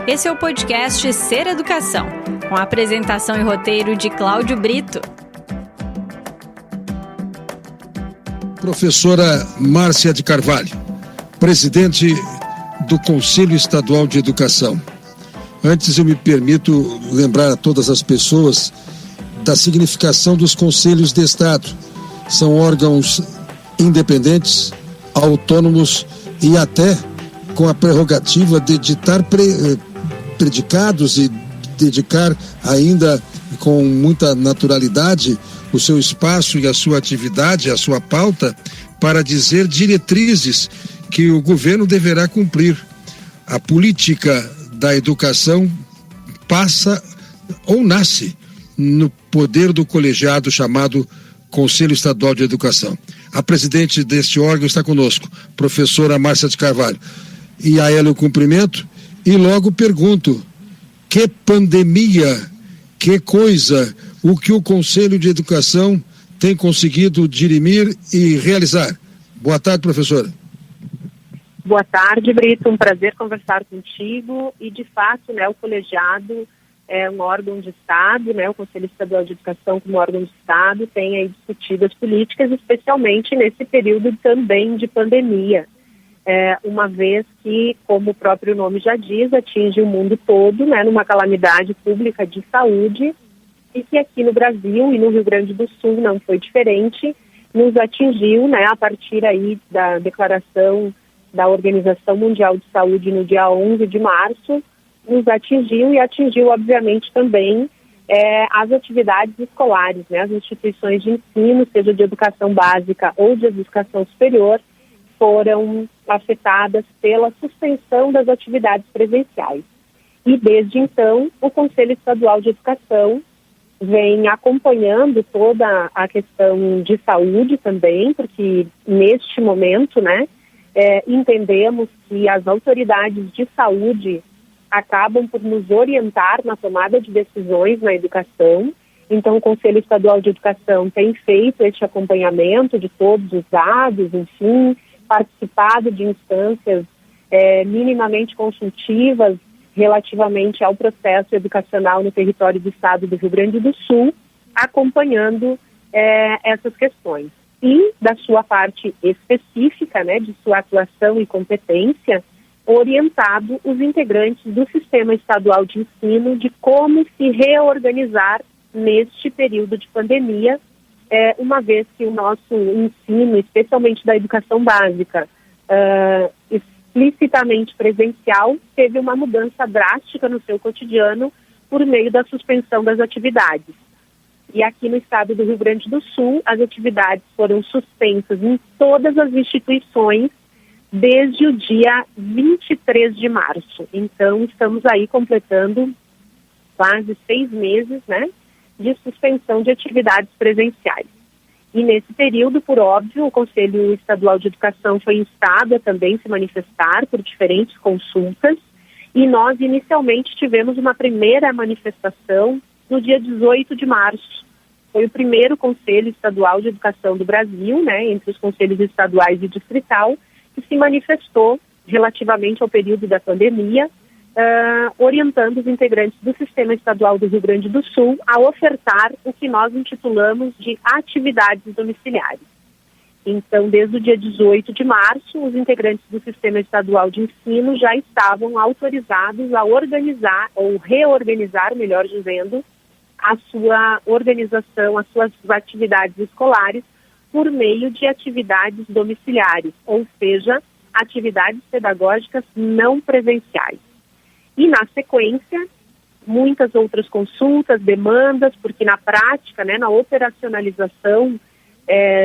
Esse é o podcast Ser Educação, com a apresentação e roteiro de Cláudio Brito. Professora Márcia de Carvalho, presidente do Conselho Estadual de Educação. Antes eu me permito lembrar a todas as pessoas da significação dos Conselhos de Estado. São órgãos independentes, autônomos e até com a prerrogativa de ditar predicados e dedicar ainda com muita naturalidade o seu espaço e a sua atividade, a sua pauta, para dizer diretrizes que o governo deverá cumprir. A política da educação passa ou nasce no poder do colegiado chamado Conselho Estadual de Educação. A presidente deste órgão está conosco, professora Márcia de Carvalho. E a ela eu cumprimento e logo pergunto: que pandemia, que coisa, o que o Conselho de Educação tem conseguido dirimir e realizar? Boa tarde, professora. Boa tarde, Brito. Um prazer conversar contigo. E, de fato, o colegiado é um órgão de Estado, o Conselho Estadual de Educação como órgão de Estado tem aí discutido as políticas, especialmente nesse período também de pandemia. Uma vez que, como o próprio nome já diz, atinge o mundo todo, numa calamidade pública de saúde, e que aqui no Brasil e no Rio Grande do Sul não foi diferente, nos atingiu, a partir aí da declaração da Organização Mundial de Saúde no dia 11 de março, nos atingiu e atingiu, obviamente, também as atividades escolares, as instituições de ensino, seja de educação básica ou de educação superior, foram afetadas pela suspensão das atividades presenciais. E, desde então, o Conselho Estadual de Educação vem acompanhando toda a questão de saúde também, porque, neste momento, entendemos que as autoridades de saúde acabam por nos orientar na tomada de decisões na educação. Então, o Conselho Estadual de Educação tem feito este acompanhamento de todos os dados, enfim, participado de instâncias minimamente consultivas relativamente ao processo educacional no território do Estado do Rio Grande do Sul, acompanhando essas questões. E, da sua parte específica, de sua atuação e competência, orientado os integrantes do Sistema Estadual de Ensino de como se reorganizar neste período de pandemia, uma vez que o nosso ensino, especialmente da educação básica, explicitamente presencial, teve uma mudança drástica no seu cotidiano por meio da suspensão das atividades. E aqui no estado do Rio Grande do Sul, as atividades foram suspensas em todas as instituições desde o dia 23 de março. Então, estamos aí completando quase 6 meses, de suspensão de atividades presenciais. E nesse período, por óbvio, o Conselho Estadual de Educação foi instado a também se manifestar por diferentes consultas, e nós inicialmente tivemos uma primeira manifestação no dia 18 de março. Foi o primeiro Conselho Estadual de Educação do Brasil, entre os conselhos estaduais e distrital, que se manifestou relativamente ao período da pandemia, orientando os integrantes do Sistema Estadual do Rio Grande do Sul a ofertar o que nós intitulamos de atividades domiciliares. Então, desde o dia 18 de março, os integrantes do Sistema Estadual de Ensino já estavam autorizados a organizar, ou reorganizar, melhor dizendo, a sua organização, as suas atividades escolares por meio de atividades domiciliares, ou seja, atividades pedagógicas não presenciais. E, na sequência, muitas outras consultas, demandas, porque na prática, na operacionalização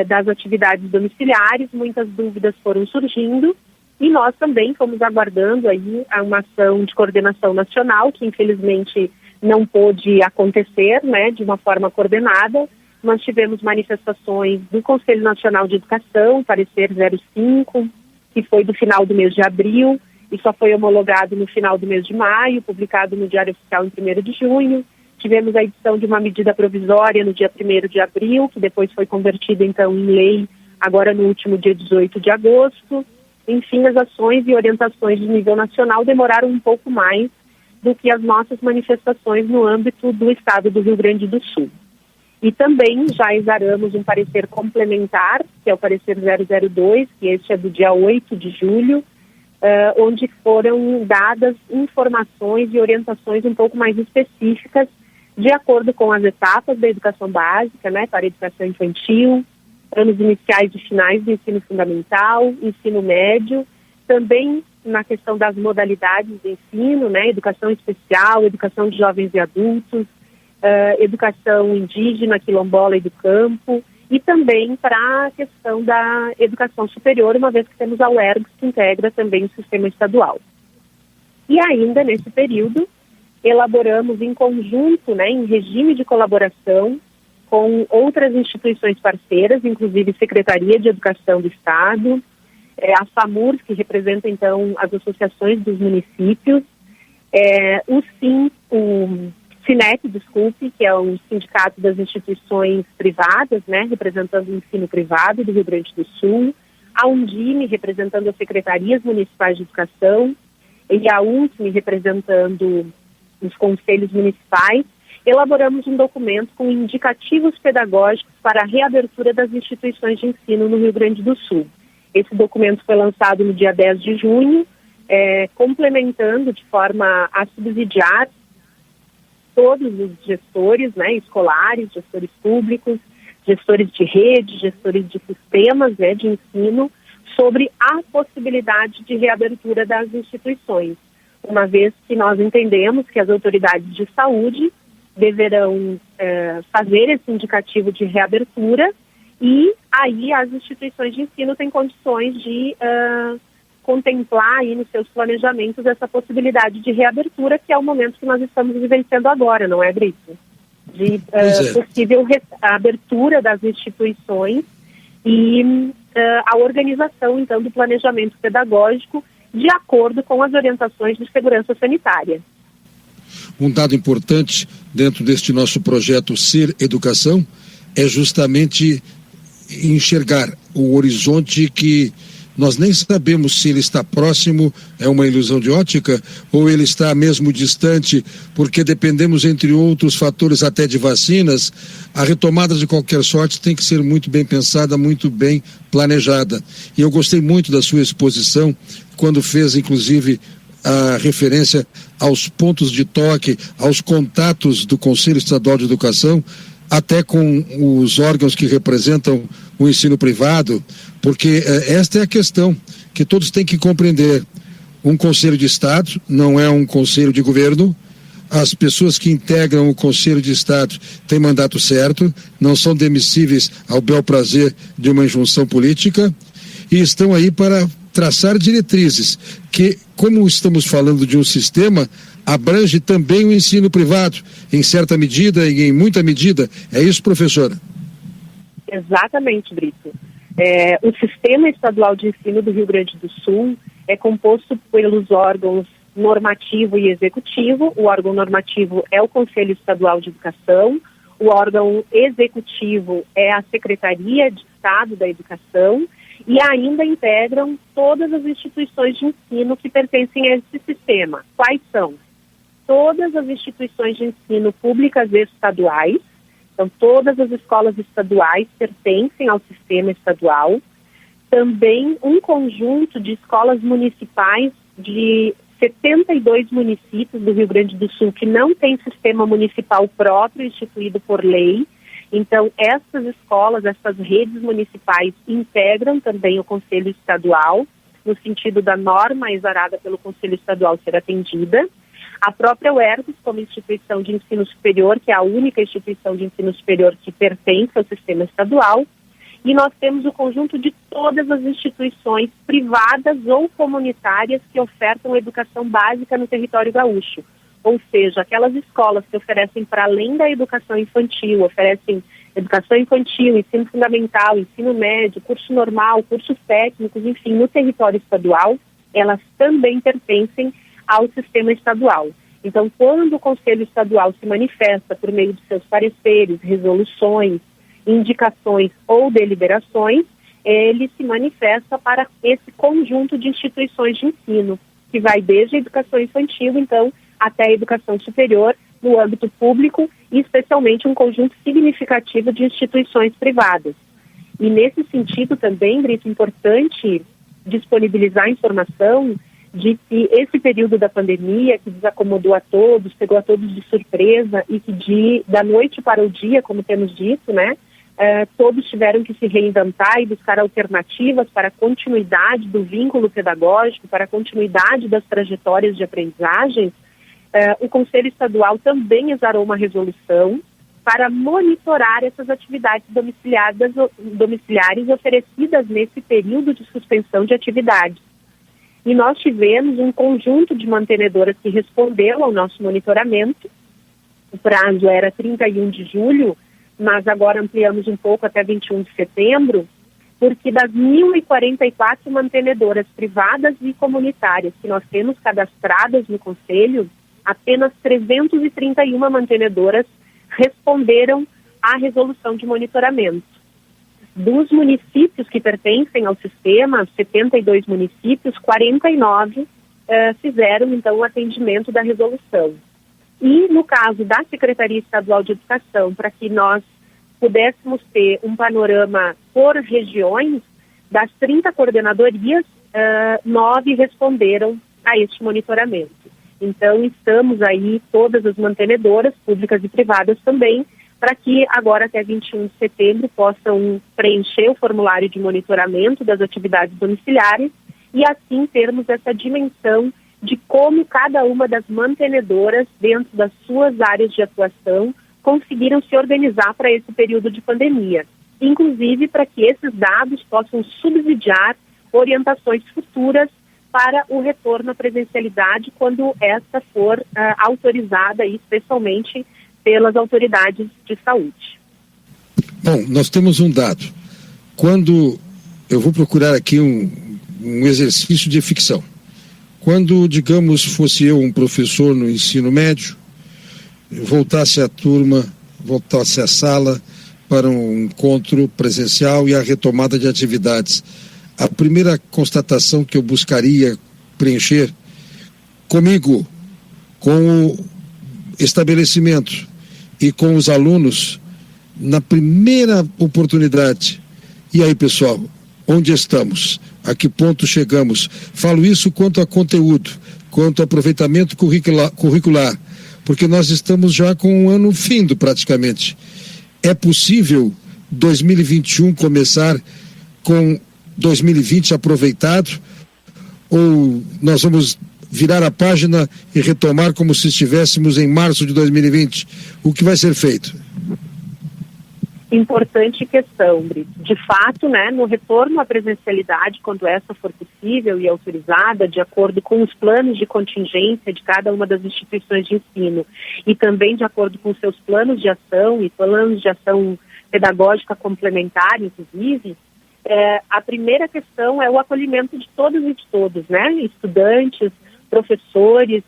das atividades domiciliares, muitas dúvidas foram surgindo, e nós também fomos aguardando aí uma ação de coordenação nacional, que infelizmente não pôde acontecer, de uma forma coordenada. Nós tivemos manifestações do Conselho Nacional de Educação, parecer 05, que foi do final do mês de abril, e só foi homologado no final do mês de maio, publicado no Diário Oficial em 1º de junho. Tivemos a edição de uma medida provisória no dia 1º de abril, que depois foi convertida, então, em lei, agora no último dia 18 de agosto. Enfim, as ações e orientações de nível nacional demoraram um pouco mais do que as nossas manifestações no âmbito do Estado do Rio Grande do Sul. E também já exaramos um parecer complementar, que é o parecer 002, que este é do dia 8 de julho, onde foram dadas informações e orientações um pouco mais específicas de acordo com as etapas da educação básica, né, para a educação infantil, anos iniciais e finais do ensino fundamental, ensino médio, também na questão das modalidades de ensino, né, educação especial, educação de jovens e adultos, educação indígena, quilombola e do campo, e também para a questão da educação superior, uma vez que temos a UERGS, que integra também o sistema estadual. E ainda nesse período, elaboramos em conjunto, né, em regime de colaboração com outras instituições parceiras, inclusive Secretaria de Educação do Estado, a FAMURS, que representa então as associações dos municípios, o SINEP, que é o Sindicato das Instituições Privadas, né, representando o ensino privado do Rio Grande do Sul, a Undime, representando as Secretarias Municipais de Educação, e a UNSM, representando os conselhos municipais. Elaboramos um documento com indicativos pedagógicos para a reabertura das instituições de ensino no Rio Grande do Sul. Esse documento foi lançado no dia 10 de junho, complementando de forma a subsidiar todos os gestores, né, escolares, gestores públicos, gestores de rede, gestores de sistemas, né, de ensino, sobre a possibilidade de reabertura das instituições, uma vez que nós entendemos que as autoridades de saúde deverão fazer esse indicativo de reabertura, e aí as instituições de ensino têm condições de contemplar aí nos seus planejamentos essa possibilidade de reabertura, que é o momento que nós estamos vivenciando agora, não é, Brito? De possível abertura das instituições e a organização, então, do planejamento pedagógico de acordo com as orientações de segurança sanitária. Um dado importante dentro deste nosso projeto Ser Educação é justamente enxergar o horizonte que nós nem sabemos se ele está próximo, é uma ilusão de ótica, ou ele está mesmo distante, porque dependemos, entre outros fatores, até de vacinas. A retomada de qualquer sorte tem que ser muito bem pensada, muito bem planejada. E eu gostei muito da sua exposição, quando fez, inclusive, a referência aos pontos de toque, aos contatos do Conselho Estadual de Educação, até com os órgãos que representam o ensino privado, porque esta é a questão que todos têm que compreender. Um Conselho de Estado não é um Conselho de Governo. As pessoas que integram o Conselho de Estado têm mandato certo, não são demissíveis ao bel prazer de uma injunção política, e estão aí para traçar diretrizes que, como estamos falando de um sistema, abrange também o ensino privado, em certa medida e em muita medida. É isso, professora? Exatamente, Brito. O Sistema Estadual de Ensino do Rio Grande do Sul é composto pelos órgãos normativo e executivo. O órgão normativo é o Conselho Estadual de Educação, o órgão executivo é a Secretaria de Estado da Educação, e ainda integram todas as instituições de ensino que pertencem a esse sistema. Quais são? Todas as instituições de ensino públicas e estaduais. Então, todas as escolas estaduais pertencem ao sistema estadual. Também um conjunto de escolas municipais de 72 municípios do Rio Grande do Sul que não tem sistema municipal próprio instituído por lei. Então, essas escolas, essas redes municipais integram também o Conselho Estadual, no sentido da norma exarada pelo Conselho Estadual ser atendida. A própria UERGS, como instituição de ensino superior, que é a única instituição de ensino superior que pertence ao sistema estadual. E nós temos o conjunto de todas as instituições privadas ou comunitárias que ofertam educação básica no território gaúcho. Ou seja, aquelas escolas que oferecem, para além da educação infantil, oferecem educação infantil, ensino fundamental, ensino médio, curso normal, cursos técnicos, enfim, no território estadual, elas também pertencem ao sistema estadual. Então, quando o Conselho Estadual se manifesta por meio de seus pareceres, resoluções, indicações ou deliberações, ele se manifesta para esse conjunto de instituições de ensino. que vai desde a educação infantil, então, até a educação superior, no âmbito público, e especialmente um conjunto significativo de instituições privadas. E nesse sentido também, Brito, é importante disponibilizar a informação de que esse período da pandemia, que desacomodou a todos, pegou a todos de surpresa e que da noite para o dia, como temos dito, né, todos tiveram que se reinventar e buscar alternativas para a continuidade do vínculo pedagógico, para a continuidade das trajetórias de aprendizagem. O Conselho Estadual também exarou uma resolução para monitorar essas atividades domiciliares oferecidas nesse período de suspensão de atividades. E nós tivemos um conjunto de mantenedoras que respondeu ao nosso monitoramento. O prazo era 31 de julho, mas agora ampliamos um pouco até 21 de setembro, porque das 1.044 mantenedoras privadas e comunitárias que nós temos cadastradas no Conselho, apenas 331 mantenedoras responderam à resolução de monitoramento. Dos municípios que pertencem ao sistema, 72 municípios, 49 fizeram, então, o atendimento da resolução. E, no caso da Secretaria Estadual de Educação, para que nós pudéssemos ter um panorama por regiões, das 30 coordenadorias, 9 responderam a este monitoramento. Então, estamos aí, todas as mantenedoras, públicas e privadas também, para que agora até 21 de setembro possam preencher o formulário de monitoramento das atividades domiciliares e assim termos essa dimensão de como cada uma das mantenedoras, dentro das suas áreas de atuação, conseguiram se organizar para esse período de pandemia. Inclusive para que esses dados possam subsidiar orientações futuras para o retorno à presencialidade quando esta for autorizada, especialmente pelas autoridades de saúde. Bom, nós temos um dado. Quando eu vou procurar aqui um exercício de ficção. Quando, digamos, fosse eu um professor no ensino médio, voltasse a turma, voltasse a sala para um encontro presencial e a retomada de atividades, a primeira constatação que eu buscaria preencher comigo, com o estabelecimento e com os alunos, na primeira oportunidade: e aí, pessoal, onde estamos? A que ponto chegamos? Falo isso quanto a conteúdo, quanto a aproveitamento curricular, porque nós estamos já com um ano findo praticamente. É possível 2021 começar com 2020 aproveitado, ou nós vamos virar a página e retomar como se estivéssemos em março de 2020? O que vai ser feito? Importante questão, Brito. De fato, né, no retorno à presencialidade, quando essa for possível e autorizada, de acordo com os planos de contingência de cada uma das instituições de ensino e também de acordo com seus planos de ação e planos de ação pedagógica complementar, inclusive, a primeira questão é o acolhimento de todas e de todos, né? Estudantes, professores,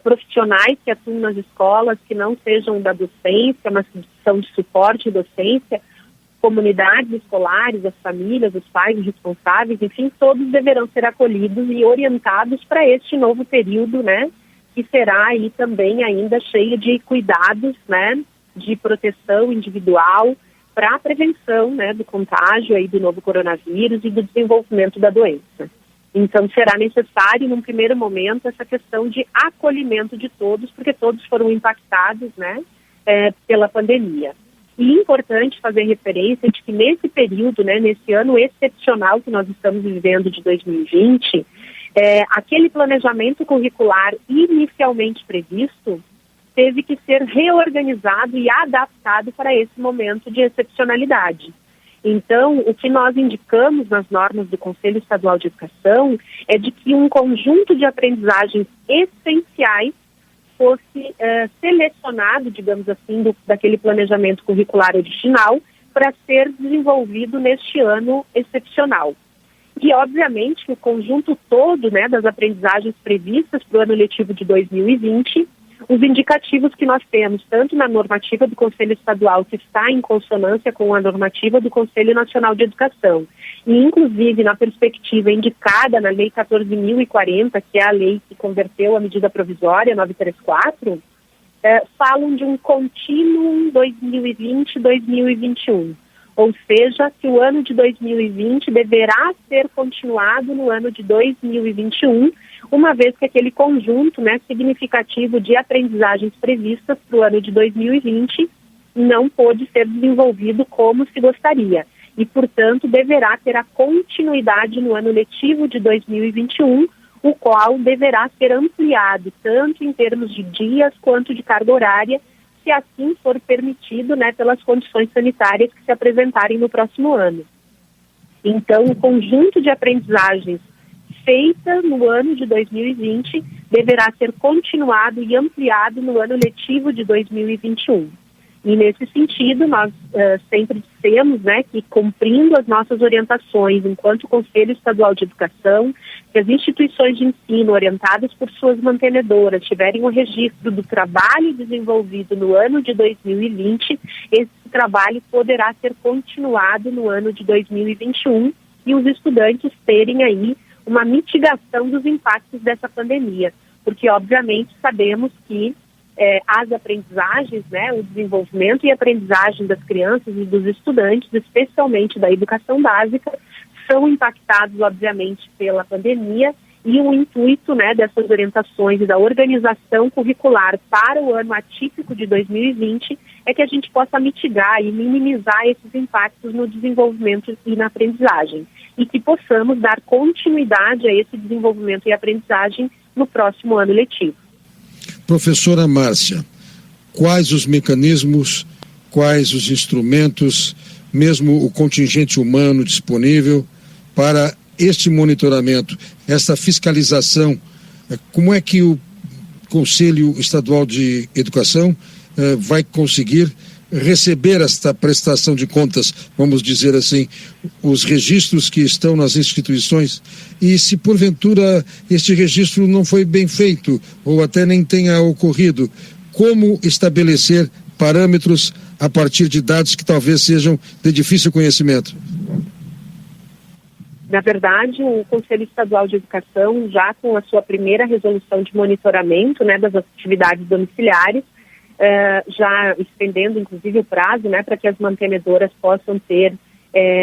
profissionais que atuam nas escolas, que não sejam da docência, mas que são de suporte e docência, comunidades escolares, as famílias, os pais responsáveis, enfim, todos deverão ser acolhidos e orientados para este novo período, né, que será aí também ainda cheio de cuidados, né, de proteção individual para a prevenção, né, do contágio aí do novo coronavírus e do desenvolvimento da doença. Então, será necessário, num primeiro momento, essa questão de acolhimento de todos, porque todos foram impactados, né, pela pandemia. E importante fazer referência de que nesse período, né, nesse ano excepcional que nós estamos vivendo de 2020, aquele planejamento curricular inicialmente previsto teve que ser reorganizado e adaptado para esse momento de excepcionalidade. Então, o que nós indicamos nas normas do Conselho Estadual de Educação é de que um conjunto de aprendizagens essenciais fosse selecionado, digamos assim, daquele planejamento curricular original para ser desenvolvido neste ano excepcional. E, obviamente, o conjunto todo, né, das aprendizagens previstas para o ano letivo de 2020 os indicativos que nós temos, tanto na normativa do Conselho Estadual, que está em consonância com a normativa do Conselho Nacional de Educação, e inclusive na perspectiva indicada na Lei 14.040, que é a lei que converteu a medida provisória 934, falam de um contínuo 2020-2021. Ou seja, que o ano de 2020 deverá ser continuado no ano de 2021, uma vez que aquele conjunto, né, significativo de aprendizagens previstas para o ano de 2020 não pôde ser desenvolvido como se gostaria. E, portanto, deverá ter a continuidade no ano letivo de 2021, o qual deverá ser ampliado, tanto em termos de dias quanto de carga horária, se assim for permitido, né, pelas condições sanitárias que se apresentarem no próximo ano. Então, o conjunto de aprendizagens feita no ano de 2020 deverá ser continuado e ampliado no ano letivo de 2021. E, nesse sentido, nós sempre dissemos, né, que cumprindo as nossas orientações enquanto Conselho Estadual de Educação, que as instituições de ensino orientadas por suas mantenedoras tiverem o registro do trabalho desenvolvido no ano de 2020, esse trabalho poderá ser continuado no ano de 2021 e os estudantes terem aí uma mitigação dos impactos dessa pandemia, porque obviamente sabemos que as aprendizagens, né, o desenvolvimento e aprendizagem das crianças e dos estudantes, especialmente da educação básica, são impactados, obviamente, pela pandemia, e o intuito, né, dessas orientações e da organização curricular para o ano atípico de 2020 é que a gente possa mitigar e minimizar esses impactos no desenvolvimento e na aprendizagem, e que possamos dar continuidade a esse desenvolvimento e aprendizagem no próximo ano letivo. Professora Márcia, quais os mecanismos, quais os instrumentos, mesmo o contingente humano disponível para este monitoramento, esta fiscalização? Como é que o Conselho Estadual de Educação vai conseguir receber esta prestação de contas, vamos dizer assim, os registros que estão nas instituições, e se porventura este registro não foi bem feito ou até nem tenha ocorrido, como estabelecer parâmetros a partir de dados que talvez sejam de difícil conhecimento? Na verdade, o Conselho Estadual de Educação, já com a sua primeira resolução de monitoramento, né, das atividades domiciliares, já estendendo inclusive o prazo, né, para que as mantenedoras possam ter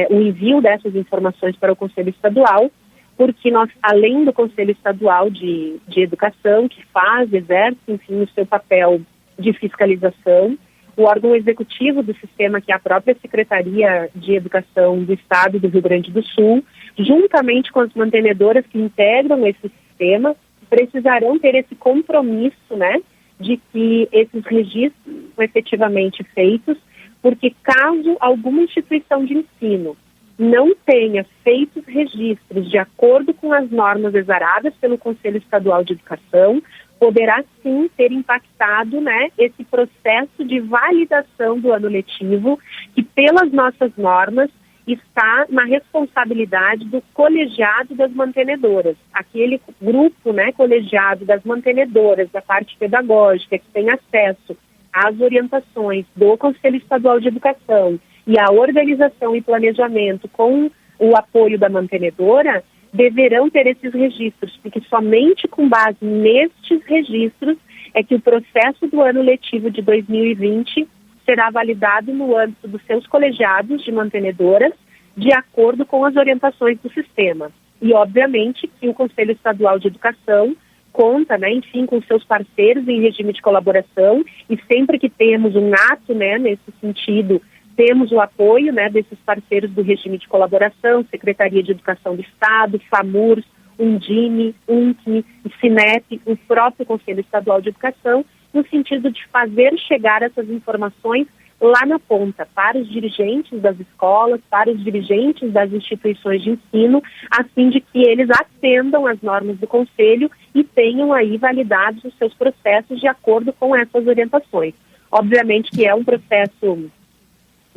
o envio dessas informações para o Conselho Estadual, porque nós, além do Conselho Estadual de Educação, que exerce, enfim, o seu papel de fiscalização, o órgão executivo do sistema, que é a própria Secretaria de Educação do Estado do Rio Grande do Sul, juntamente com as mantenedoras que integram esse sistema, precisarão ter esse compromisso, né, de que esses registros são efetivamente feitos, porque caso alguma instituição de ensino não tenha feito os registros de acordo com as normas exaradas pelo Conselho Estadual de Educação, poderá sim ter impactado, né, esse processo de validação do ano letivo, que pelas nossas normas está na responsabilidade do colegiado das mantenedoras, aquele grupo, né, colegiado das mantenedoras, da parte pedagógica, que tem acesso às orientações do Conselho Estadual de Educação e à organização e planejamento com o apoio da mantenedora, deverão ter esses registros, porque somente com base nestes registros é que o processo do ano letivo de 2020 será validado no âmbito dos seus colegiados de mantenedoras, de acordo com as orientações do sistema. E, obviamente, que o Conselho Estadual de Educação conta, né, enfim, com seus parceiros em regime de colaboração, e sempre que temos um ato, né, nesse sentido, temos o apoio, né, desses parceiros do regime de colaboração, Secretaria de Educação do Estado, FAMURS, Undime, UNCME, SINEP, o próprio Conselho Estadual de Educação, no sentido de fazer chegar essas informações lá na ponta, para os dirigentes das escolas, para os dirigentes das instituições de ensino, a fim de que eles atendam às normas do Conselho e tenham aí validados os seus processos de acordo com essas orientações. Obviamente que é um processo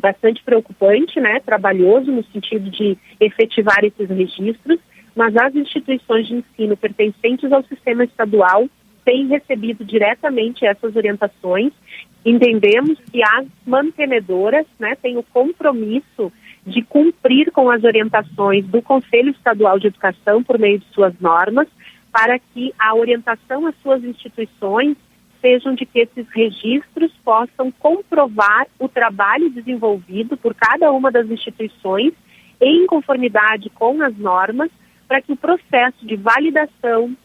bastante preocupante, né, trabalhoso no sentido de efetivar esses registros, mas as instituições de ensino pertencentes ao sistema estadual tem recebido diretamente essas orientações. Entendemos que as mantenedoras, né, têm o compromisso de cumprir com as orientações do Conselho Estadual de Educação por meio de suas normas, para que a orientação às suas instituições sejam de que esses registros possam comprovar o trabalho desenvolvido por cada uma das instituições em conformidade com as normas, para que o processo de validação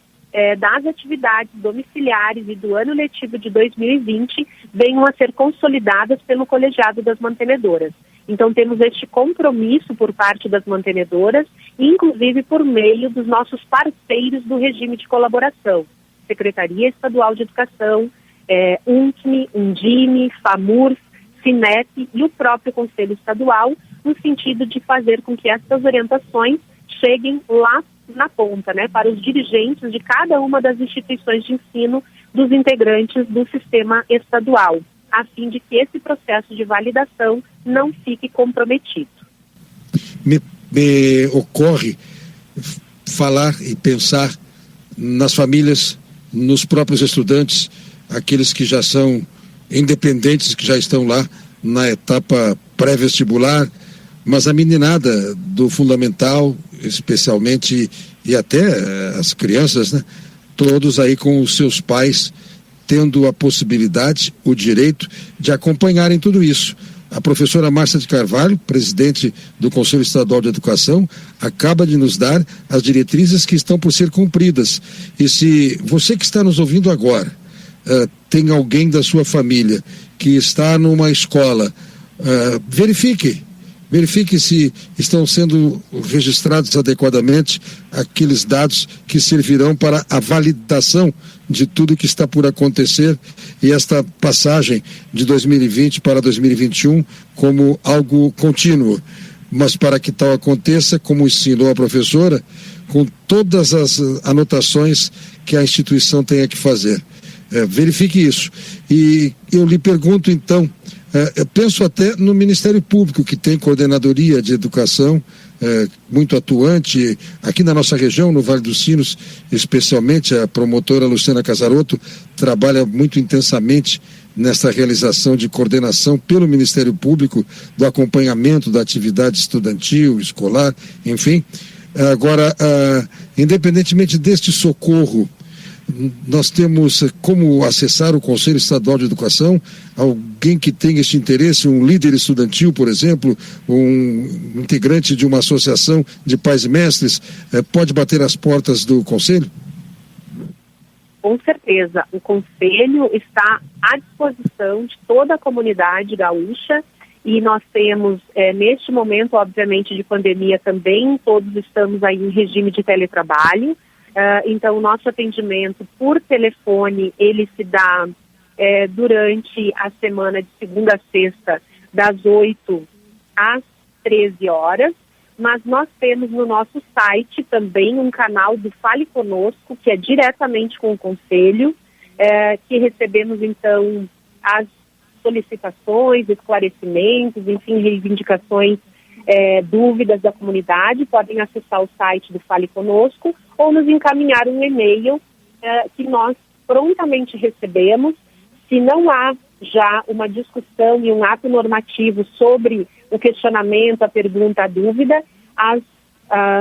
das atividades domiciliares e do ano letivo de 2020 venham a ser consolidadas pelo colegiado das mantenedoras. Então temos este compromisso por parte das mantenedoras, inclusive por meio dos nossos parceiros do regime de colaboração, Secretaria Estadual de Educação, UNCME, Undime, FAMURS, Cinep e o próprio Conselho Estadual, no sentido de fazer com que essas orientações cheguem lá na ponta, né, para os dirigentes de cada uma das instituições de ensino dos integrantes do sistema estadual, a fim de que esse processo de validação não fique comprometido. Me ocorre falar e pensar nas famílias, nos próprios estudantes, aqueles que já são independentes, que já estão lá na etapa pré-vestibular, mas a meninada do fundamental, especialmente, e até as crianças, né? Todos aí com os seus pais tendo a possibilidade, o direito de acompanharem tudo isso. A professora Márcia de Carvalho, presidente do Conselho Estadual de Educação, acaba de nos dar as diretrizes que estão por ser cumpridas. E se você que está nos ouvindo agora, tem alguém da sua família que está numa escola, verifique se estão sendo registrados adequadamente aqueles dados que servirão para a validação de tudo que está por acontecer, e esta passagem de 2020 para 2021 como algo contínuo. Mas para que tal aconteça, como ensinou a professora, com todas as anotações que a instituição tenha que fazer. Verifique isso. E eu lhe pergunto então, eu penso até no Ministério Público, que tem coordenadoria de educação muito atuante aqui na nossa região, no Vale dos Sinos, especialmente a promotora Luciana Casarotto trabalha muito intensamente nessa realização de coordenação pelo Ministério Público do acompanhamento da atividade estudantil, escolar, enfim. Agora, independentemente deste socorro, nós temos como acessar o Conselho Estadual de Educação, alguém que tem este interesse, um líder estudantil, por exemplo, um integrante de uma associação de pais e mestres, pode bater as portas do Conselho? Com certeza, o Conselho está à disposição de toda a comunidade gaúcha, e nós temos, neste momento, obviamente, de pandemia também, todos estamos aí em regime de teletrabalho. Então, o nosso atendimento por telefone, ele se dá durante a semana de segunda a sexta, das 8 às 13 horas, mas nós temos no nosso site também um canal do Fale Conosco, que é diretamente com o Conselho, que recebemos, então, as solicitações, esclarecimentos, enfim, reivindicações, dúvidas da comunidade. Podem acessar o site do Fale Conosco ou nos encaminhar um e-mail que nós prontamente recebemos. Se não há já uma discussão e um ato normativo sobre o questionamento, a pergunta, a dúvida, as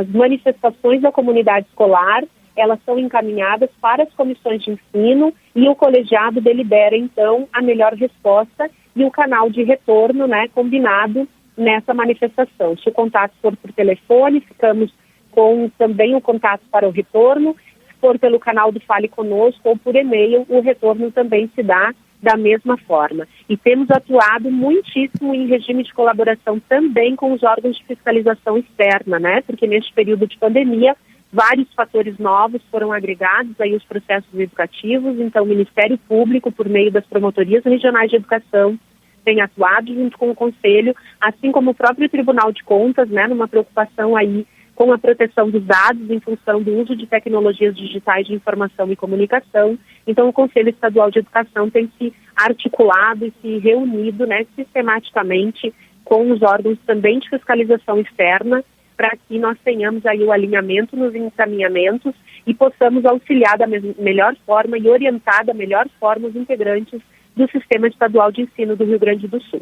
manifestações da comunidade escolar, elas são encaminhadas para as comissões de ensino e o colegiado delibera, então, a melhor resposta e o canal de retorno, né, combinado nessa manifestação. Se o contato for por telefone, ficamos com também o contato para o retorno. Se for pelo canal do Fale Conosco ou por e-mail, o retorno também se dá da mesma forma. E temos atuado muitíssimo em regime de colaboração também com os órgãos de fiscalização externa, né? Porque neste período de pandemia, vários fatores novos foram agregados aí aos processos educativos. Então, o Ministério Público, por meio das promotorias regionais de educação, tem atuado junto com o Conselho, assim como o próprio Tribunal de Contas, né, numa preocupação aí com a proteção dos dados em função do uso de tecnologias digitais de informação e comunicação. Então, o Conselho Estadual de Educação tem se articulado e se reunido, né, sistematicamente com os órgãos também de fiscalização externa para que nós tenhamos aí o alinhamento nos encaminhamentos e possamos auxiliar da melhor forma e orientar da melhor forma os integrantes do Sistema Estadual de Ensino do Rio Grande do Sul.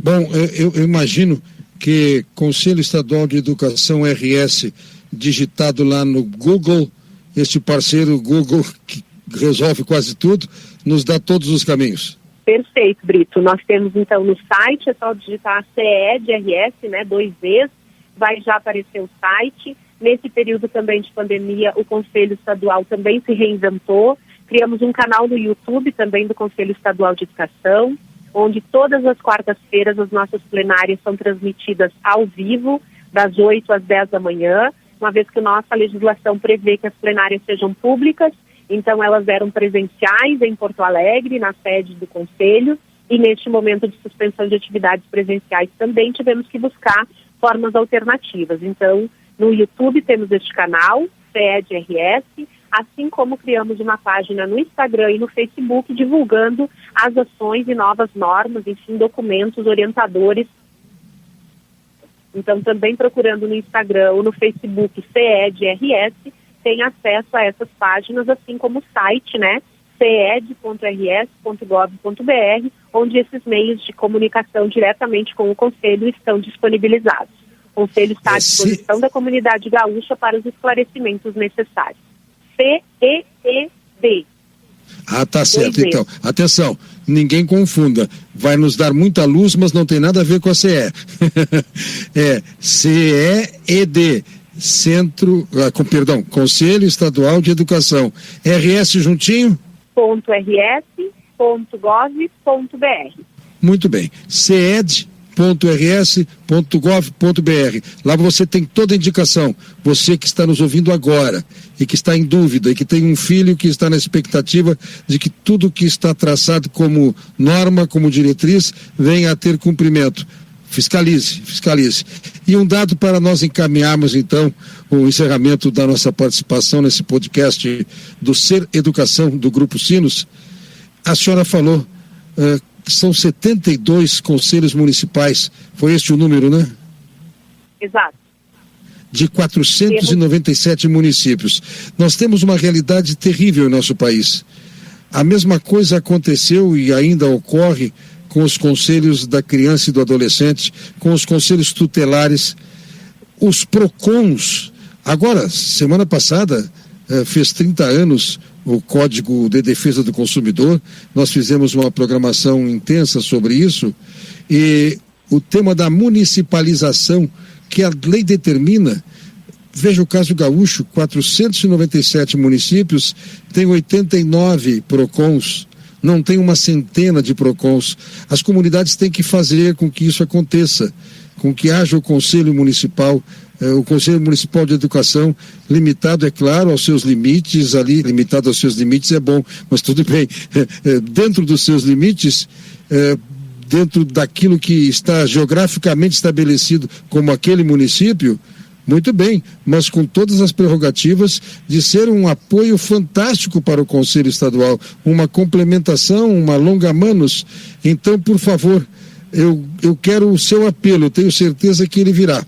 Bom, eu imagino que Conselho Estadual de Educação RS, digitado lá no Google, este parceiro Google que resolve quase tudo, nos dá todos os caminhos. Perfeito, Brito. Nós temos então no site, é só digitar CED-RS, né, 2 vezes, vai já aparecer o site. Nesse período também de pandemia, o Conselho Estadual também se reinventou. Criamos um canal no YouTube também do Conselho Estadual de Educação, onde todas as quartas-feiras as nossas plenárias são transmitidas ao vivo, das 8 às 10 da manhã, uma vez que nossa legislação prevê que as plenárias sejam públicas. Então elas eram presenciais em Porto Alegre, na sede do Conselho, e neste momento de suspensão de atividades presenciais também tivemos que buscar formas alternativas. Então, no YouTube temos este canal, CED-RS, assim como criamos uma página no Instagram e no Facebook divulgando as ações e novas normas, enfim, documentos orientadores. Então, também procurando no Instagram ou no Facebook CED-RS, tem acesso a essas páginas, assim como o site, né, ced.rs.gov.br, onde esses meios de comunicação diretamente com o Conselho estão disponibilizados. O Conselho está à disposição da comunidade gaúcha para os esclarecimentos necessários. CEED. Ah, tá certo. Então, atenção, ninguém confunda. Vai nos dar muita luz, mas não tem nada a ver com a CE. É CEED. Conselho Estadual de Educação. RS juntinho? .rs.gov.br. Muito bem. CED.rs.gov.br. Lá você tem toda a indicação. Você que está nos ouvindo agora e que está em dúvida e que tem um filho que está na expectativa de que tudo que está traçado como norma, como diretriz, venha a ter cumprimento. Fiscalize. E um dado para nós encaminharmos, então, o encerramento da nossa participação nesse podcast do Ser Educação, do Grupo Sinos. A senhora falou que são 72 conselhos municipais. Foi este o número, né? Exato. De 497 municípios. Nós temos uma realidade terrível em nosso país. A mesma coisa aconteceu e ainda ocorre com os conselhos da criança e do adolescente, com os conselhos tutelares, os PROCONs. Agora, semana passada, fez 30 anos o Código de Defesa do Consumidor, nós fizemos uma programação intensa sobre isso, e o tema da municipalização, que a lei determina. Veja o caso gaúcho, 497 municípios, tem 89 PROCONs, não tem uma centena de PROCONs. As comunidades têm que fazer com que isso aconteça, com que haja o Conselho Municipal de Educação, limitado, é claro, aos seus limites, ali, limitado aos seus limites é bom, mas tudo bem, dentro dos seus limites, dentro daquilo que está geograficamente estabelecido como aquele município, muito bem, mas com todas as prerrogativas de ser um apoio fantástico para o Conselho Estadual, uma complementação, uma longa-manos. Então, por favor, eu quero o seu apelo, eu tenho certeza que ele virá,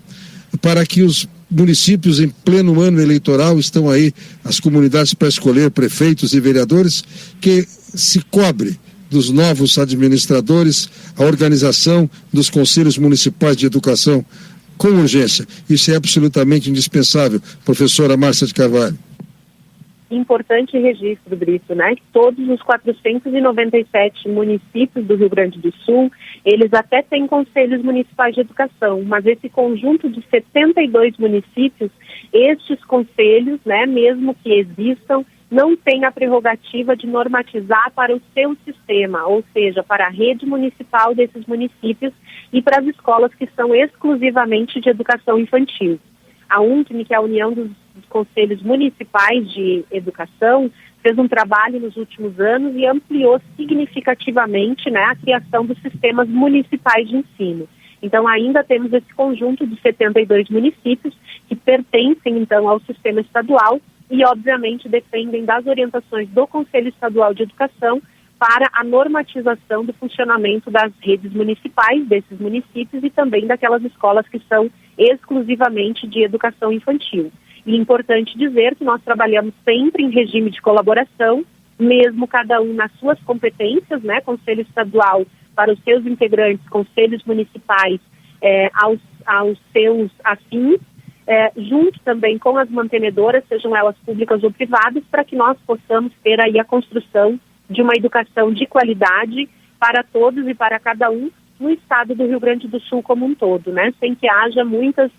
para que os municípios em pleno ano eleitoral, estão aí as comunidades para escolher prefeitos e vereadores, que se cobre dos novos administradores, a organização dos conselhos municipais de educação com urgência. Isso é absolutamente indispensável, professora Márcia de Carvalho. Importante registro, Brito, né? Todos os 497 municípios do Rio Grande do Sul, eles até têm conselhos municipais de educação, mas esse conjunto de 72 municípios, estes conselhos, né, mesmo que existam, não têm a prerrogativa de normatizar para o seu sistema, ou seja, para a rede municipal desses municípios e para as escolas que são exclusivamente de educação infantil. A UNCM, que é a União dos Conselhos Municipais de Educação, fez um trabalho nos últimos anos e ampliou significativamente, né, a criação dos sistemas municipais de ensino. Então, ainda temos esse conjunto de 72 municípios que pertencem, então, ao sistema estadual e, obviamente, dependem das orientações do Conselho Estadual de Educação para a normatização do funcionamento das redes municipais desses municípios e também daquelas escolas que são exclusivamente de educação infantil. E é importante dizer que nós trabalhamos sempre em regime de colaboração, mesmo cada um nas suas competências, né, Conselho Estadual para os seus integrantes, conselhos municipais aos seus afins, junto também com as mantenedoras, sejam elas públicas ou privadas, para que nós possamos ter aí a construção de uma educação de qualidade para todos e para cada um no estado do Rio Grande do Sul como um todo, né? Sem que haja muitas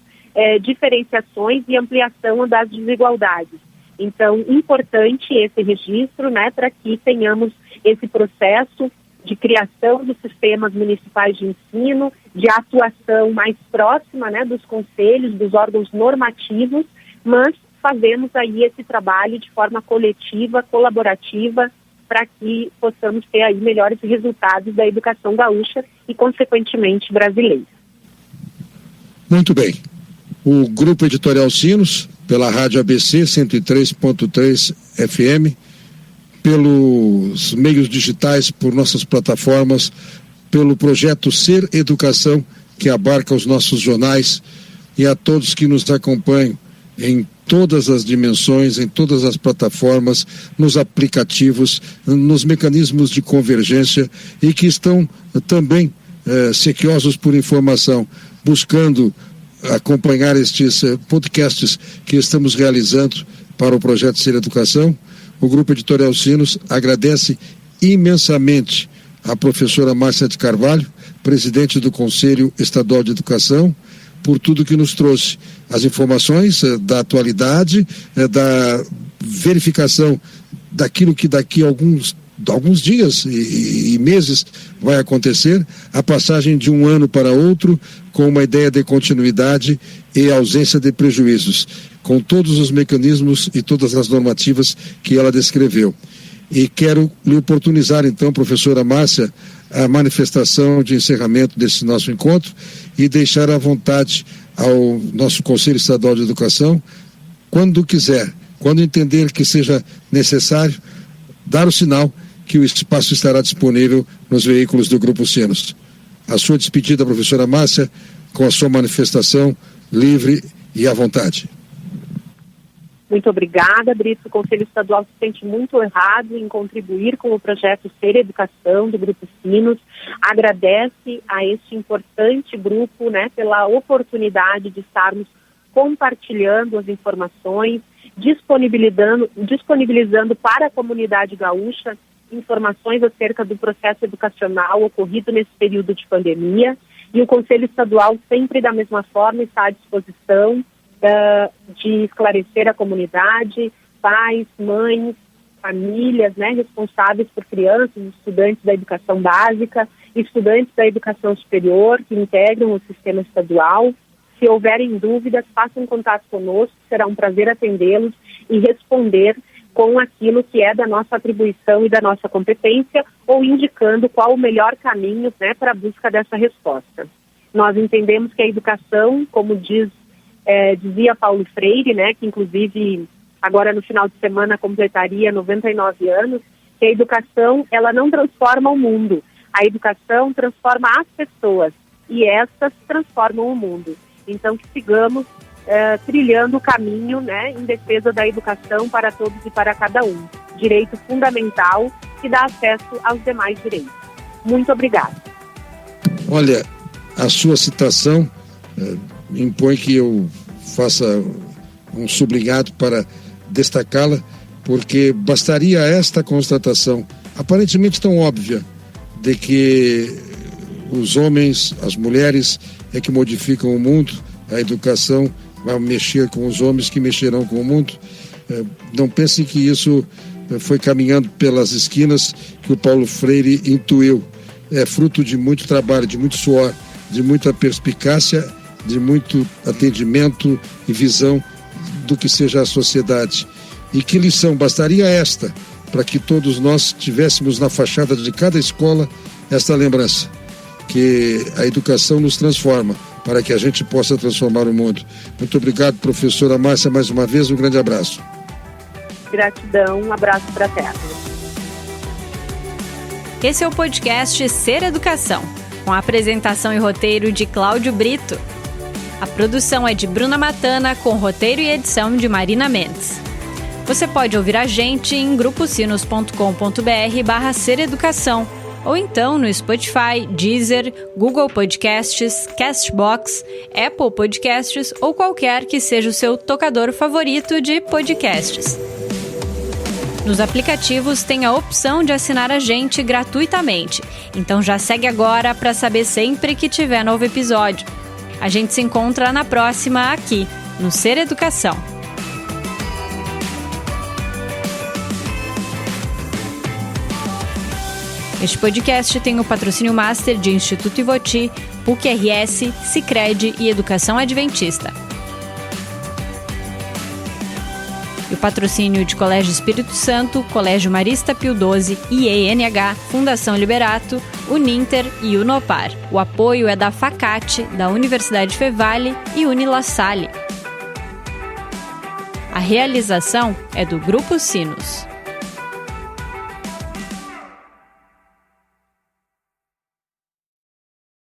diferenciações e ampliação das desigualdades. Então, importante esse registro, né, para que tenhamos esse processo de criação dos sistemas municipais de ensino, de atuação mais próxima, né, dos conselhos, dos órgãos normativos, mas fazemos aí esse trabalho de forma coletiva, colaborativa, para que possamos ter aí melhores resultados da educação gaúcha e, consequentemente, brasileira. Muito bem. O Grupo Editorial Sinos, pela Rádio ABC 103.3 FM, pelos meios digitais, por nossas plataformas, pelo projeto Ser Educação, que abarca os nossos jornais, e a todos que nos acompanham em todas as dimensões, em todas as plataformas, nos aplicativos, nos mecanismos de convergência e que estão também sequiosos por informação, buscando acompanhar estes podcasts que estamos realizando para o projeto Ser Educação. O Grupo Editorial Sinos agradece imensamente a professora Márcia de Carvalho, presidente do Conselho Estadual de Educação, por tudo que nos trouxe, as informações da atualidade, da verificação daquilo que daqui a alguns dias e meses vai acontecer, a passagem de um ano para outro com uma ideia de continuidade e ausência de prejuízos, com todos os mecanismos e todas as normativas que ela descreveu. E quero lhe oportunizar então, professora Márcia, a manifestação de encerramento desse nosso encontro e deixar à vontade ao nosso Conselho Estadual de Educação, quando quiser, quando entender que seja necessário, dar o sinal que o espaço estará disponível nos veículos do Grupo Sinos. A sua despedida, professora Márcia, com a sua manifestação livre e à vontade. Muito obrigada, Brito. O Conselho Estadual se sente muito honrado em contribuir com o projeto Ser Educação do Grupo Sinos. Agradece a este importante grupo, né, pela oportunidade de estarmos compartilhando as informações, disponibilizando para a comunidade gaúcha informações acerca do processo educacional ocorrido nesse período de pandemia. E o Conselho Estadual sempre da mesma forma está à disposição de esclarecer a comunidade, pais, mães, famílias, né, responsáveis por crianças, estudantes da educação básica, estudantes da educação superior que integram o sistema estadual. Se houverem dúvidas, façam contato conosco, será um prazer atendê-los e responder com aquilo que é da nossa atribuição e da nossa competência, ou indicando qual o melhor caminho, né, para a busca dessa resposta. Nós entendemos que a educação, como dizia Paulo Freire, né, que inclusive agora no final de semana completaria 99 anos, que a educação ela não transforma o mundo, a educação transforma as pessoas e essas transformam o mundo. Então que sigamos trilhando o caminho, né, em defesa da educação para todos e para cada um. Direito fundamental que dá acesso aos demais direitos. Muito obrigada. Olha, a sua citação impõe que eu faça um sublinhado para destacá-la, porque bastaria esta constatação, aparentemente tão óbvia, de que os homens, as mulheres é que modificam o mundo, a educação vai mexer com os homens que mexerão com o mundo. Não pensem que isso foi caminhando pelas esquinas que o Paulo Freire intuiu. É fruto de muito trabalho, de muito suor, de muita perspicácia, de muito atendimento e visão do que seja a sociedade. E que lição bastaria esta, para que todos nós tivéssemos na fachada de cada escola esta lembrança, que a educação nos transforma, para que a gente possa transformar o mundo. Muito obrigado, professora Márcia, mais uma vez, um grande abraço. Gratidão, um abraço fraterno. Esse é o podcast Ser Educação, com a apresentação e roteiro de Cláudio Brito. A produção é de Bruna Matana, com roteiro e edição de Marina Mendes. Você pode ouvir a gente em gruposinos.com.br/sereducação ou então no Spotify, Deezer, Google Podcasts, Castbox, Apple Podcasts ou qualquer que seja o seu tocador favorito de podcasts. Nos aplicativos tem a opção de assinar a gente gratuitamente, então já segue agora para saber sempre que tiver novo episódio. A gente se encontra na próxima aqui, no Ser Educação. Este podcast tem o patrocínio master de Instituto Ivoti, PUC-RS, Sicredi e Educação Adventista. E o patrocínio de Colégio Espírito Santo, Colégio Marista Pio XII, IENH, Fundação Liberato, Uninter e Unopar. O apoio é da Facate, da Universidade Fevale e Unilassalle. A realização é do Grupo Sinos.